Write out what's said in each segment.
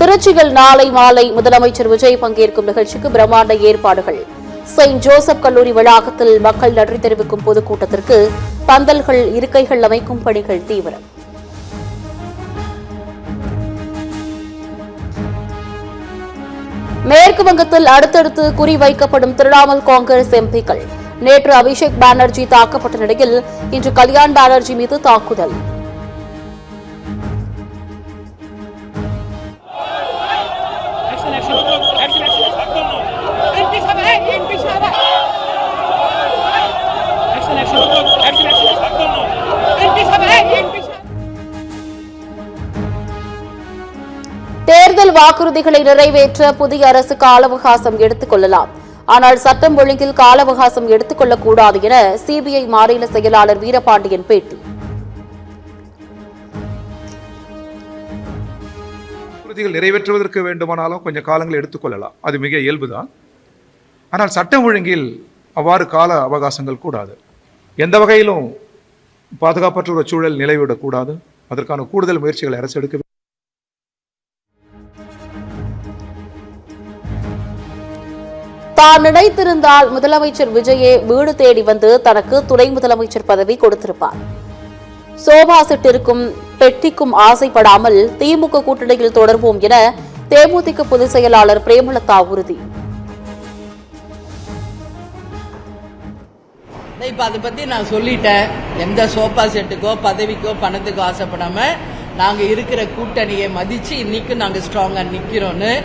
திருச்சியில் நாளை மாலை முதலமைச்சர் விஜய் பங்கேற்கும் நிகழ்ச்சிக்கு பிரம்மாண்ட ஏற்பாடுகள். செயின்ட் ஜோசப் கல்லூரி வளாகத்தில் மக்கள் நன்றி தெரிவிக்கும் பொதுக்கூட்டத்திற்கு பந்தல்கள், இருக்கைகள் அமைக்கும் பணிகள் தீவிரம். மேற்கு வங்கத்தில் அடுத்தடுத்து குறிவைக்கப்படும் திரிணாமுல் காங்கிரஸ் எம்பிக்கள். நேற்று அபிஷேக் பானர்ஜி தாக்கப்பட்ட நிலையில் இன்று கல்யாண் பானர்ஜி மீது தாக்குதல். தேர்தல் வாக்குறுதிகளை நிறைவேற்ற புதிய அரசு கால அவகாசம் எடுத்துக் கொள்ளலாம். ஆனால் சட்டம் ஒழுங்கில் கால அவகாசம் எடுத்துக் கொள்ளக்கூடாது என சிபிஐ மாநில செயலாளர் வீரபாண்டியன் பேட்டி. வாக்குறுதிகள் நிறைவேற்றுவதற்கு வேண்டுமானாலும் கொஞ்சம் காலங்கள் எடுத்துக்கொள்ளலாம், அது மிக இயல்புதான். ஆனால் சட்டம் ஒழுங்கில் அவ்வாறு கால அவகாசங்கள் கூடாது. எந்த வகையிலும் பாதுகாப்பற்ற ஒரு சூழல் நிலவிவிடக்கூடாது. அதற்கான கூடுதல் முயற்சிகளை அரசு எடுக்க. தான் நினைத்திருந்தால் முதலமைச்சர் விஜயே வீடு தேடி வந்து தனக்கு துணை முதலமைச்சர் பதவி கொடுத்திருப்பார். சோபா செட்டிற்கும் பெட்டிக்கும் ஆசைப்படாமல் திமுக கூட்டணியில் தொடர்வோம் என தேமுதிக பொதுச் செயலாளர் பிரேமலதா உறுதி. இப்ப அதை பத்தி நான் சொல்லிட்டேன். எந்த சோபா செட்டுக்கோ பதவிக்கோ பணத்துக்கோ ஆசைப்படாம நாங்க இருக்கிற கூட்டணியை மதிச்சு இன்னைக்கு நாங்க ஸ்ட்ராங்கா நிக்கிறோம்னு.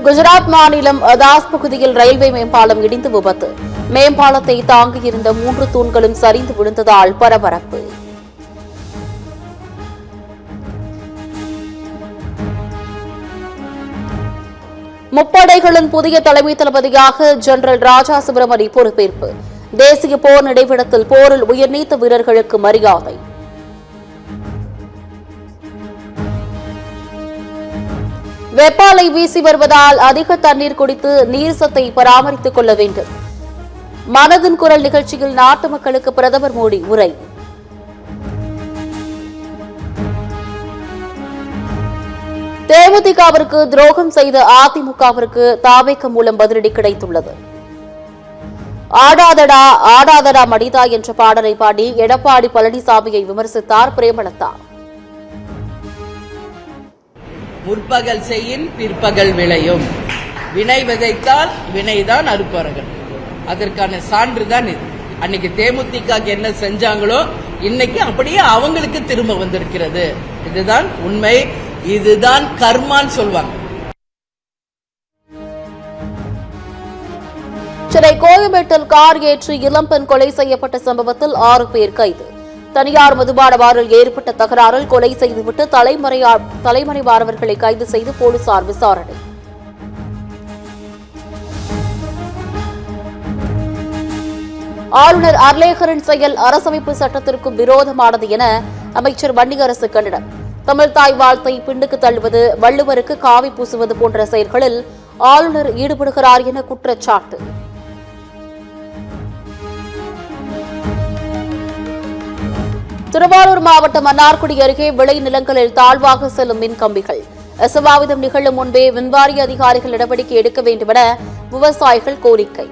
குஜராத் மாநிலம் அதாஸ் பகுதியில் ரயில்வே மேம்பாலம் இடிந்து விபத்து. மேம்பாலத்தை தாங்கியிருந்த 3 தூண்களும் சரிந்து விழுந்ததால் பரபரப்பு. முப்படைகளின் புதிய தலைமை தளபதியாக ஜெனரல் ராஜா சுப்பிரமணி பொறுப்பேற்பு. தேசிய போர் நினைவிடத்தில் போரில் உயிர்நீத்த வீரர்களுக்கு மரியாதை. வெப்பாலை வீசி வருவதால் அதிக தண்ணீர் குடித்து நீர் சத்தை பராமரித்துக் கொள்ள வேண்டும். மனதின் குரல் நிகழ்ச்சியில் நாட்டு மக்களுக்கு பிரதமர் மோடி உரை. தேமுதிகவிற்கு துரோகம் செய்த அதிமுகவிற்கு தாவேக மூலம் பதிலடி கிடைத்துள்ளது. ஆடாதடா ஆடாதடா மடிதா என்ற பாடலை பாடி எடப்பாடி பழனிசாமியை விமர்சித்தார் பிரேமலதா. முற்பகல் செய்யின் பிற்பகல் விளையும். வினை விதைத்தால் வினைதான் அறுப்பார்கள். அதற்கான சான்று தான் இது. அன்னைக்கு தேமுதிக என்ன செஞ்சாங்களோ இன்னைக்கு அப்படியே அவங்களுக்கு திரும்ப வந்திருக்கிறது. இதுதான் உண்மை, இதுதான் கர்மான்னு சொல்வாங்க. சென்னை கோயம்பேட்டில் கார் ஏற்றி இளம்பெண் கொலை செய்யப்பட்ட சம்பவத்தில் 6 பேர் கைது. தனியார் மதுபான பாரில் ஏற்பட்ட தகராறில் கொலை செய்துவிட்டு தலைமறைவானவர்களை கைது செய்து போலீசார் விசாரணை. ஆளுநர் அர்லேகரின் செயல் அரசமைப்பு சட்டத்திற்கும் விரோதமானது என அமைச்சர் வன்னியரசு கண்டனம். தமிழ்தாய் வாழ்த்தை பின்னுக்கு தள்ளுவது, வள்ளுவருக்கு காவி பூசுவது போன்ற செயல்களில் ஆளுநர் ஈடுபடுகிறார் என குற்றச்சாட்டு. திருவாரூர் மாவட்டம் மன்னார்குடி அருகே விளை நிலங்களில் தாழ்வாக செல்லும் மின் கம்பிகள். அசம்பாவிதம் நிகழும் முன்பே மின்வாரிய அதிகாரிகள் நடவடிக்கை எடுக்க வேண்டும் என விவசாயிகள் கோரிக்கை.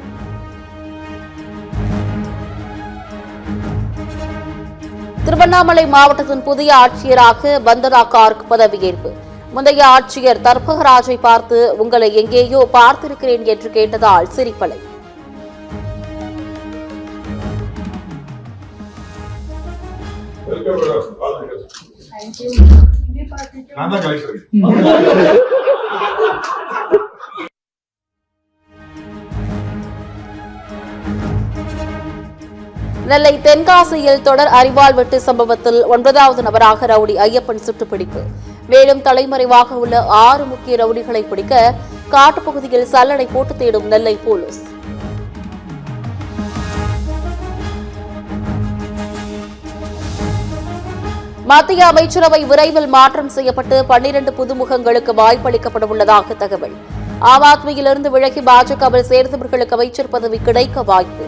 திருவண்ணாமலை மாவட்டத்தின் புதிய ஆட்சியராக வந்தனா கார்க் பதவியேற்பு. முந்தைய ஆட்சியர் தர்பகராஜை பார்த்து உங்களை எங்கேயோ பார்த்திருக்கிறேன் என்று கேட்டதால் சிரிப்பலை. நெல்லை தென்காசியில் தொடர் அரிவாள் வெட்டு சம்பவத்தில் 9வது நபராக ரவுடி ஐயப்பன் சுட்டுப்பிடிப்பு. மேலும் தலைமறைவாக உள்ள 6 முக்கிய ரவுடிகளை பிடிக்க காட்டுப்பகுதியில் சல்லடை போட்டு தேடும் நெல்லை போலீஸ். மத்திய அமைச்சரவை விரைவில் மாற்றம் செய்யப்பட்டு 12 புதுமுகங்களுக்கு வாய்ப்பளிக்கப்பட உள்ளதாக தகவல். ஆம் ஆத்மியிலிருந்து விலகி பாஜகவில் சேர்ந்தவர்களுக்கு அமைச்சர் பதவி கிடைக்க வாய்ப்பு.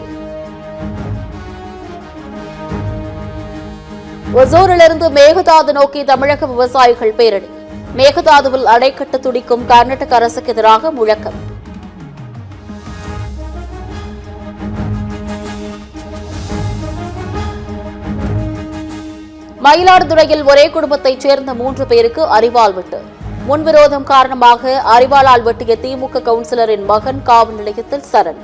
ஒசூரிலிருந்து மேகதாது நோக்கி தமிழக விவசாயிகள் பேரணி. மேகதாதுவில் அணை கட்ட துடிக்கும் கர்நாடக அரசுக்கு எதிராக முழக்கம். மயிலாடுதுறையில் ஒரே குடும்பத்தைச் சேர்ந்த 3 பேருக்கு அரிவாள் வெட்டு. முன்விரோதம் காரணமாக அரிவாளால் வெட்டிய திமுக கவுன்சிலரின் மகன் காவல் நிலையத்தில் சரண்.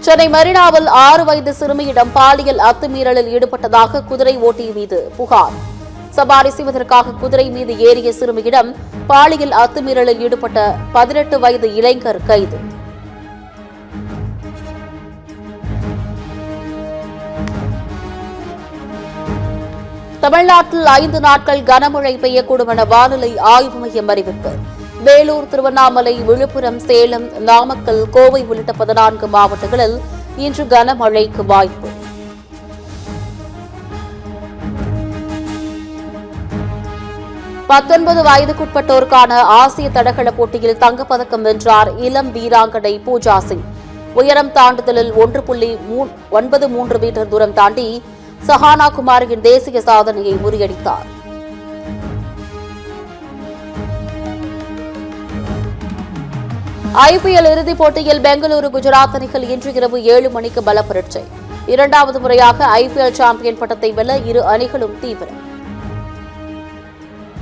சென்னை மெரினாவில் 6 வயது சிறுமியிடம் பாலியல் அத்துமீறலில் ஈடுபட்டதாக குதிரை ஓட்டி மீது புகார். சவாரி செய்வதற்காக குதிரை மீது ஏறிய சிறுமியிடம் பாலியல் அத்துமீறலில் ஈடுபட்ட 18 வயது இளைஞர் கைது. தமிழ்நாட்டில் 5 நாட்கள் கனமழை பெய்யக்கூடும் என வானிலை ஆய்வு மையம் அறிவிப்பு. வேலூர், திருவண்ணாமலை, விழுப்புரம், சேலம், நாமக்கல், கோவை உள்ளிட்ட 14 மாவட்டங்களில் இன்று கனமழைக்கு வாய்ப்பு. பத்தொன்பது வயதுக்குட்பட்டோருக்கான ஆசிய தடகள போட்டியில் தங்கப்பதக்கம் வென்றார் இளம் வீராங்கனை பூஜா சிங். உயரம் தாண்டுதலில் 1.93 மீட்டர் தூரம் தாண்டி சஹானா குமாரியின் தேசிய சாதனையை முறியடித்தார். ஐபிஎல் இறுதிப் போட்டியில் பெங்களூரு, குஜராத் அணிகள் இன்று இரவு 7 மணிக்கு பல பரீட்சை. 2வது முறையாக ஐபிஎல் சாம்பியன் பட்டத்தை வெல்ல இரு அணிகளும் தீவிரம்.